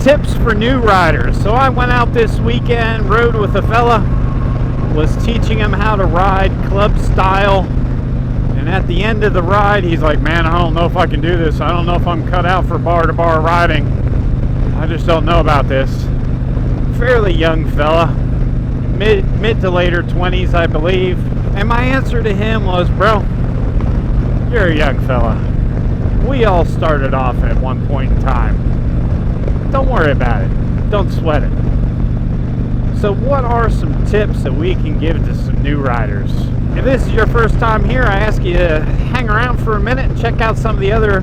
tips for new riders. So I went out this weekend, rode with a fella, was teaching him how to ride club style, and at the end of the ride he's like, man, I don't know if I can do this. I don't know if I'm cut out for bar-to-bar riding. I just don't know about this. Fairly young fella, mid to later 20s, I believe. And my answer to him was, bro, you're a young fella. We all started off at one point in time. Don't worry about it. Don't sweat it. So what are some tips that we can give to some new riders? If this is your first time here, I ask you to hang around for a minute and check out some of the other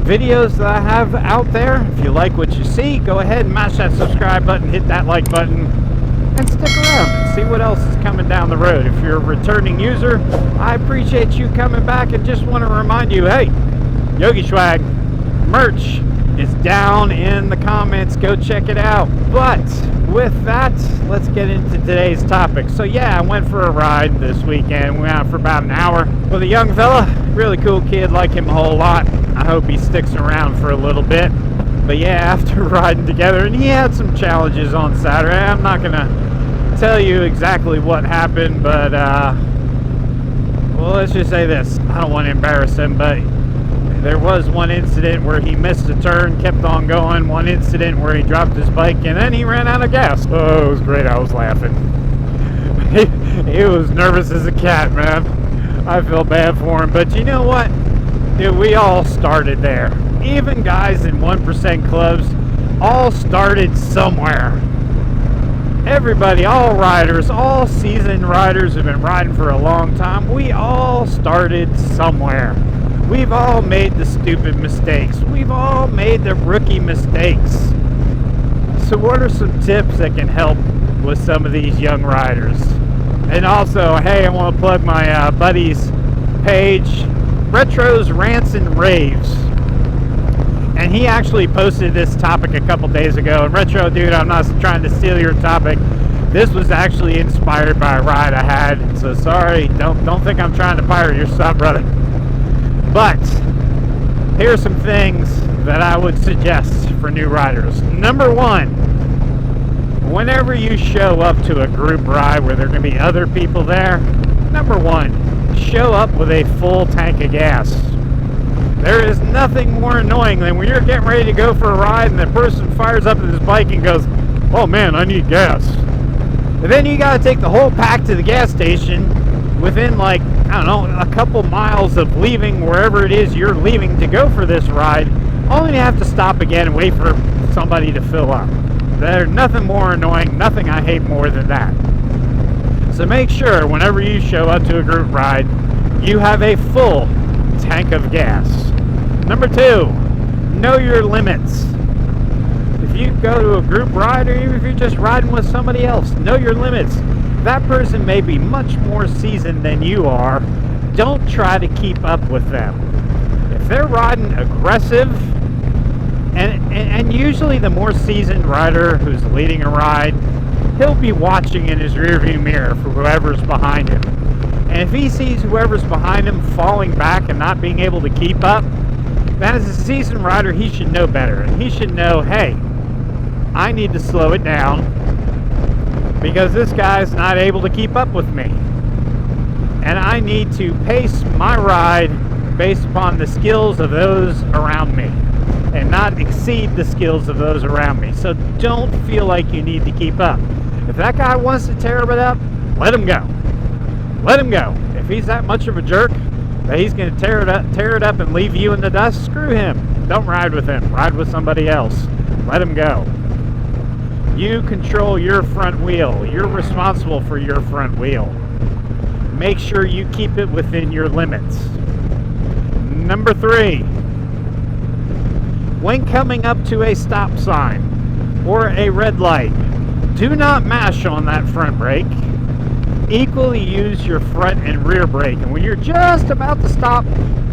videos that I have out there. If you like what you see, go ahead and mash that subscribe button, hit that like button, and stick around and see what else is coming down the road. If you're a returning user, I appreciate you coming back, and just want to remind you, hey, Yogi Swag merch is down in the comments. Go check it out. But with that, let's get into today's topic. So yeah, I went for a ride this weekend. We went out for about an hour with a young fella, really cool kid, like him a whole lot. I hope he sticks around for a little bit. But yeah, after riding together, and he had some challenges on Saturday. I'm not gonna tell you exactly what happened, but well, let's just say this. I don't want to embarrass him, but there was one incident where he missed a turn, kept on going. One incident where he dropped his bike and then he ran out of gas. Oh, it was great. I was laughing. He was nervous as a cat, man. I feel bad for him. But you know what? Dude, we all started there. Even guys in 1% clubs all started somewhere. Everybody, all riders, all seasoned riders who've been riding for a long time, we all started somewhere. We've all made the stupid mistakes. We've all made the rookie mistakes. So what are some tips that can help with some of these young riders? And also, hey, I want to plug my buddy's page, Retro's Rants and Raves. And he actually posted this topic a couple days ago. And Retro, dude, I'm not trying to steal your topic. This was actually inspired by a ride I had. So sorry, don't think I'm trying to pirate your stuff, brother. But here are some things that I would suggest for new riders. Number one, whenever you show up to a group ride where there are going to be other people there, number one, show up with a full tank of gas. There is nothing more annoying than when you're getting ready to go for a ride and the person fires up his bike and goes, oh man, I need gas. And then you got to take the whole pack to the gas station within, like, I don't know, a couple miles of leaving wherever it is you're leaving to go for this ride, only to have to stop again and wait for somebody to fill up. There's nothing more annoying, nothing I hate more than that. So make sure whenever you show up to a group ride, you have a full tank of gas. Number two, know your limits. If you go to a group ride, or even if you're just riding with somebody else, know your limits. That person may be much more seasoned than you are. Don't try to keep up with them. If they're riding aggressive, and usually the more seasoned rider who's leading a ride, he'll be watching in his rearview mirror for whoever's behind him. And if he sees whoever's behind him falling back and not being able to keep up, then as a seasoned rider, he should know better. And he should know, hey, I need to slow it down, because this guy's not able to keep up with me. And I need to pace my ride based upon the skills of those around me and not exceed the skills of those around me. So don't feel like you need to keep up. If that guy wants to tear it up, let him go. Let him go. If he's that much of a jerk that he's going to tear it up and leave you in the dust, screw him. Don't ride with him. Ride with somebody else. Let him go. You control your front wheel. You're responsible for your front wheel. Make sure you keep it within your limits. Number three, when coming up to a stop sign or a red light, do not mash on that front brake. Equally use your front and rear brake. And when you're just about to stop,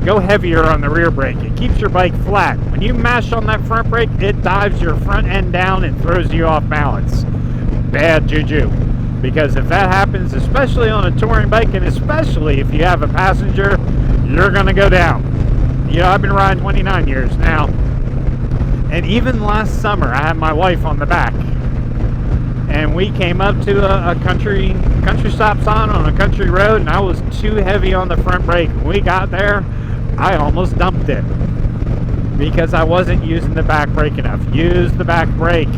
go heavier on the rear brake. It keeps your bike flat. When you mash on that front brake, it dives your front end down and throws you off balance. Bad juju. Because if that happens, especially on a touring bike, and especially if you have a passenger, you're going to go down. You know, I've been riding 29 years now. And even last summer, I had my wife on the back, and we came up to a country stop sign on a country road, and I was too heavy on the front brake. When we got there, I almost dumped it because I wasn't using the back brake enough. Use the back brake.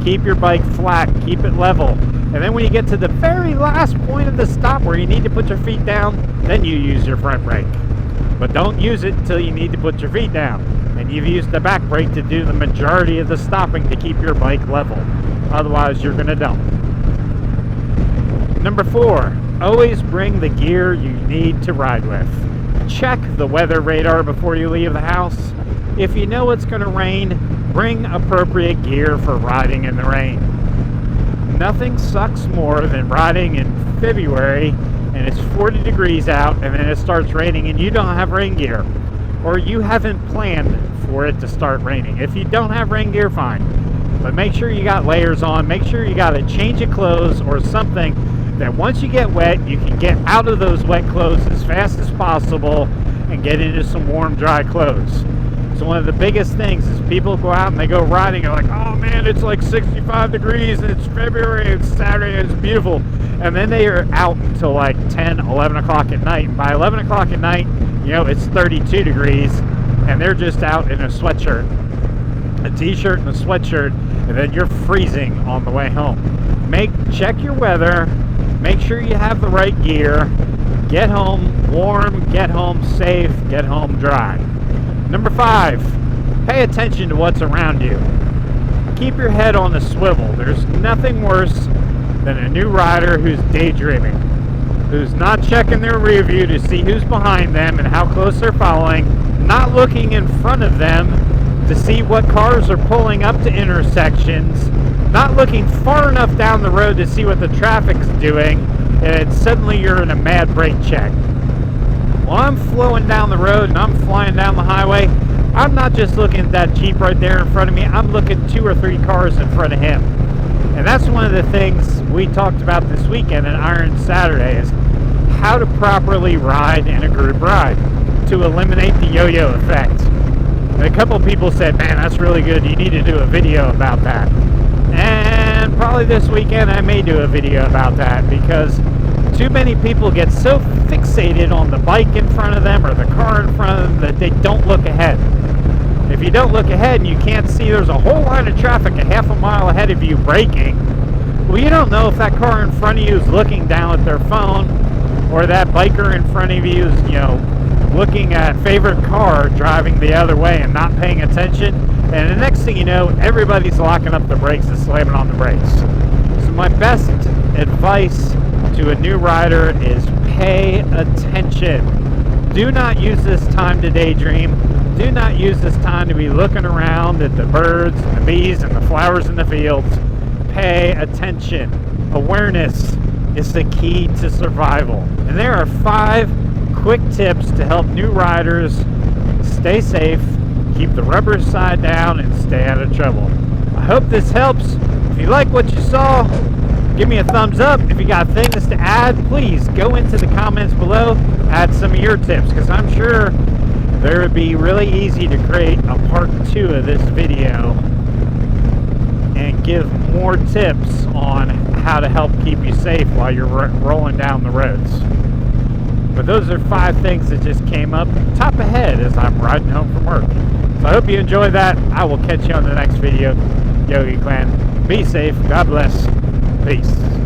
Keep your bike flat. Keep it level. And then when you get to the very last point of the stop where you need to put your feet down, then you use your front brake. But don't use it until you need to put your feet down. And you've used the back brake to do the majority of the stopping to keep your bike level. Otherwise, you're going to dump. Number 4, always bring the gear you need to ride with. Check the weather radar before you leave the house. If you know it's going to rain, bring appropriate gear for riding in the rain. Nothing sucks more than riding in February and it's 40 degrees out and then it starts raining and you don't have rain gear, or you haven't planned for it to start raining. If you don't have rain gear, fine, but make sure you got layers on. Make sure you got a change of clothes or something that once you get wet, you can get out of those wet clothes as fast as possible and get into some warm, dry clothes. So one of the biggest things is people go out and they go riding and like, oh man, it's like 65 degrees and it's February, it's Saturday, and it's beautiful. And then they are out until like 10, 11 o'clock at night. And by 11 o'clock at night, you know, it's 32 degrees and they're just out in a sweatshirt, a t-shirt and a sweatshirt, and then you're freezing on the way home. Check your weather, make sure you have the right gear, get home warm, get home safe, get home dry. Number 5, pay attention to what's around you. Keep your head on a swivel. There's nothing worse than a new rider who's daydreaming, who's not checking their rear view to see who's behind them and how close they're following, not looking in front of them to see what cars are pulling up to intersections, not looking far enough down the road to see what the traffic's doing, and suddenly you're in a mad brake check. While I'm flowing down the road and I'm flying down the highway, I'm not just looking at that Jeep right there in front of me, I'm looking 2 or 3 cars in front of him. And that's one of the things we talked about this weekend in Iron Saturday, is how to properly ride in a group ride to eliminate the yo-yo effect. And a couple people said, man, that's really good, you need to do a video about that. And probably this weekend I may do a video about that, because too many people get so fixated on the bike in front of them or the car in front of them that they don't look ahead. If you don't look ahead and you can't see there's a whole line of traffic a half a mile ahead of you braking, well, you don't know if that car in front of you is looking down at their phone, or that biker in front of you is, you know, looking at favorite car driving the other way and not paying attention. And the next thing you know, everybody's locking up the brakes and slamming on the brakes. So my best advice to a new rider is pay attention. Do not use this time to daydream. Do not use this time to be looking around at the birds and the bees and the flowers in the fields. Pay attention. Awareness is the key to survival. And there are 5 quick tips to help new riders stay safe, keep the rubber side down, and stay out of trouble. I hope this helps. If you like what you saw, give me a thumbs up. If you got things to add, please go into the comments below, add some of your tips, because I'm sure there would be really easy to create a part 2 of this video and give more tips on how to help keep you safe while you're rolling down the roads. But those are 5 things that just came up top of head as I'm riding home from work. So I hope you enjoyed that. I will catch you on the next video. Yogi Clan, be safe. God bless. Peace.